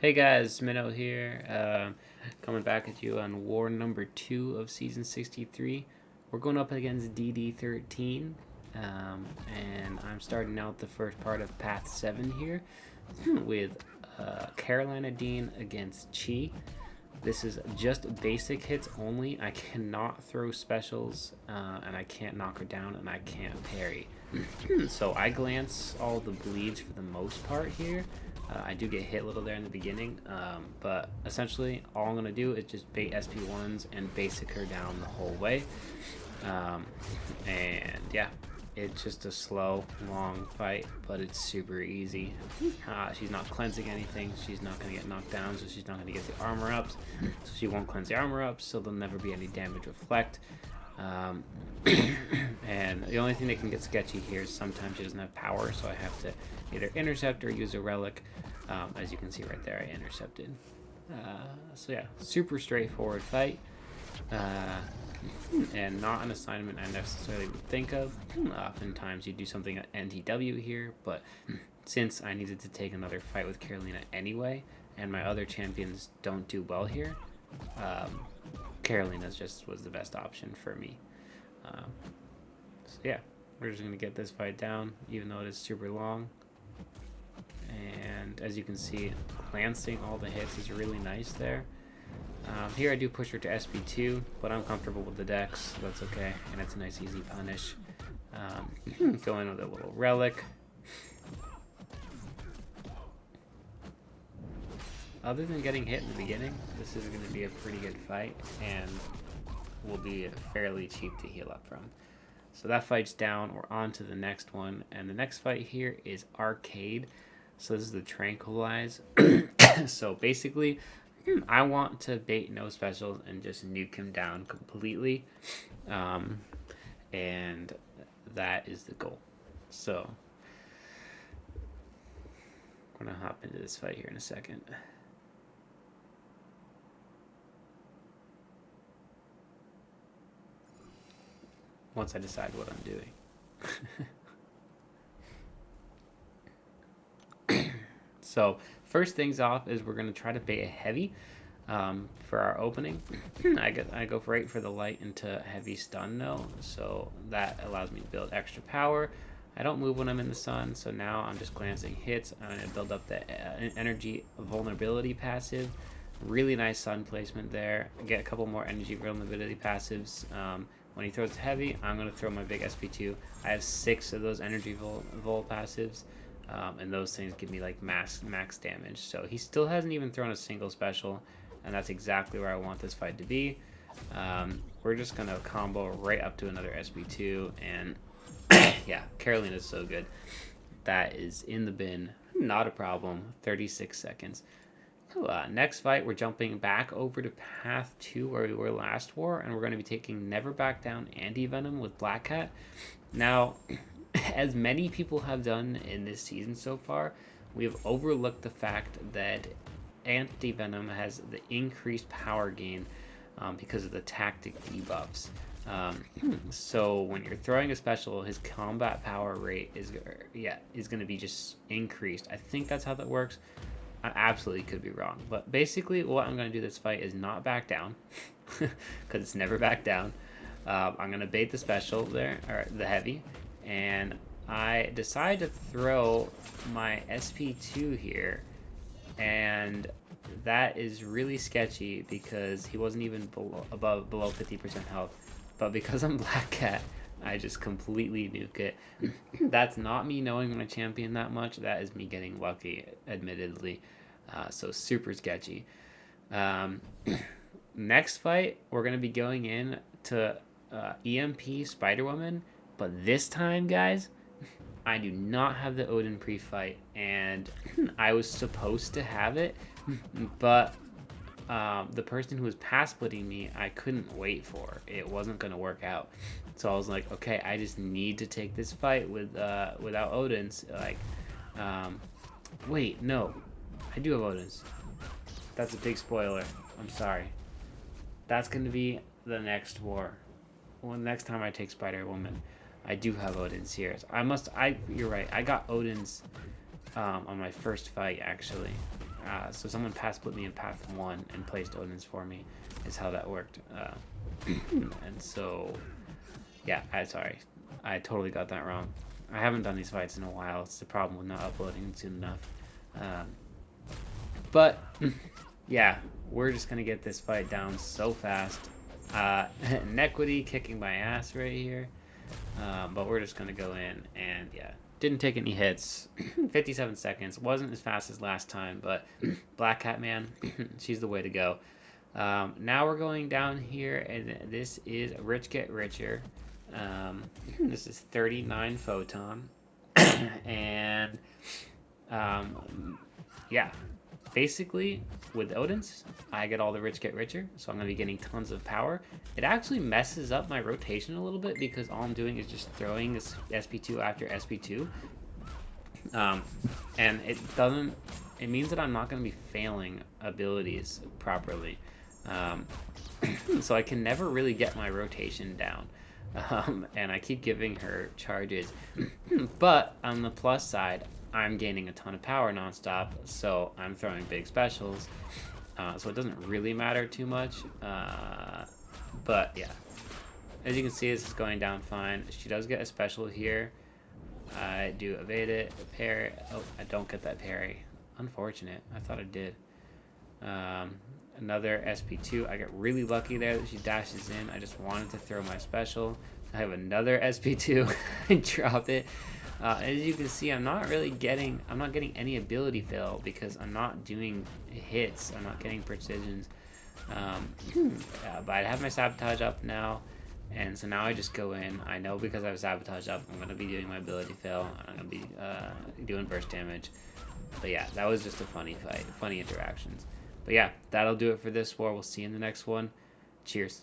Hey guys, Minnow here, coming back at you on war number 2 of season 63. We're going up against DD13, and I'm starting out the first part of path 7 here with Carolina Dean against Chi. This is just basic hits only. I cannot throw specials, and I can't knock her down, and I can't parry. So I glance all the bleeds for the most part here. I do get hit a little there in the beginning, but essentially all I'm going to do is just bait SP1s and basic her down the whole way. And yeah, it's just a slow, long fight, but it's super easy. She's not cleansing anything. She's not going to get knocked down, so she's not going to get the armor ups. So she won't cleanse the armor up, so there'll never be any damage reflect. And the only thing that can get sketchy here is sometimes she doesn't have power, so I have to either intercept or use a relic. As you can see right there, I intercepted. So yeah, super straightforward fight, and not an assignment I necessarily would think of. Oftentimes you do something at NTW here, but since I needed to take another fight with Carolina anyway, and my other champions don't do well here, Carolina's just was the best option for me. So yeah, we're just going to get this fight down, even though it is super long. And as you can see, glancing all the hits is really nice there. Here I do push her to SP2, but I'm comfortable with the dex, so that's okay. And it's a nice easy punish. Go in with a little relic. Other than getting hit in the beginning, this is going to be a pretty good fight, and will be fairly cheap to heal up from. So that fight's down. We're on to the next one, and the next fight here is Arcade. So this is the Tranquilize. So basically, I want to bait no specials and just nuke him down completely, and that is the goal. So I'm gonna hop into this fight here in a second. Once I decide what I'm doing. So first things off is we're going to try to bait a heavy for our opening. I go right for the light into heavy stun though, so that allows me to build extra power. I don't move when I'm in the sun, so now I'm just glancing hits. I'm going to build up the energy vulnerability passive. Really nice sun placement there. Get a couple more energy vulnerability passives. When he throws heavy, I'm going to throw my big SP2. I have 6 of those energy vol passives, and those things give me like max damage. So he still hasn't even thrown a single special, and that's exactly where I want this fight to be. We're just going to combo right up to another SP2, and yeah, Carolina's so good. That is in the bin. Not a problem. 36 seconds. Next fight, we're jumping back over to path 2 where we were last war, and we're going to be taking Never Back Down Anti-Venom with Black Cat. Now, as many people have done in this season so far, we have overlooked the fact that Anti-Venom has the increased power gain because of the tactic debuffs. So when you're throwing a special, his combat power rate is going to be just increased. I think that's how that works. I absolutely could be wrong, but basically what I'm going to do this fight is not back down, because it's never back down. I'm going to bait the special there, or the heavy, and I decide to throw my SP2 here, and that is really sketchy because he wasn't even below 50% health, but because I'm Black Cat, I just completely nuke it. That's not me knowing my champion that much. That is me getting lucky, admittedly. So super sketchy. Next fight, we're going to be going in to EMP Spider-Woman. But this time, guys, I do not have the Odin pre-fight. And I was supposed to have it. But the person who was pass-splitting me, I couldn't wait for. It wasn't going to work out. So I was like, okay, I just need to take this fight without Odin's. Like, wait, no, I do have Odin's. That's a big spoiler. I'm sorry. That's going to be the next war. Well, next time I take Spider-Woman, I do have Odin's here. So you're right. I got Odin's on my first fight, actually. So someone path split me in path 1 and placed Odin's for me is how that worked. And so, yeah, sorry. I totally got that wrong. I haven't done these fights in a while. It's the problem with not uploading soon enough. But, yeah, we're just going to get this fight down so fast. Nequity kicking my ass right here. But we're just going to go in and, yeah. Didn't take any hits. 57 seconds. Wasn't as fast as last time, but Black Cat Man, she's the way to go. Now we're going down here, and this is Rich Get Richer. This is 39 Photon. And, yeah. Basically, with Odin's, I get all the Rich Get Richer, so I'm going to be getting tons of power. It actually messes up my rotation a little bit because all I'm doing is just throwing this SP2 after SP2. And it means that I'm not going to be failing abilities properly. So I can never really get my rotation down. And I keep giving her charges. But on the plus side, I'm gaining a ton of power nonstop, so I'm throwing big specials. So it doesn't really matter too much. But yeah, as you can see, this is going down fine. She does get a special here. I do evade it, parry. Oh, I don't get that parry. Unfortunate. I thought I did. Another SP2. I get really lucky there that she dashes in. I just wanted to throw my special. I have another SP2. I drop it. As you can see, I'm not getting any ability fail because I'm not doing hits. I'm not getting precisions. But I have my sabotage up now, and so now I just go in. I know because I have sabotage up, I'm gonna be doing my ability fail. I'm gonna be doing burst damage. But yeah, that was just a funny fight, funny interactions. But yeah, that'll do it for this war. We'll see you in the next one. Cheers.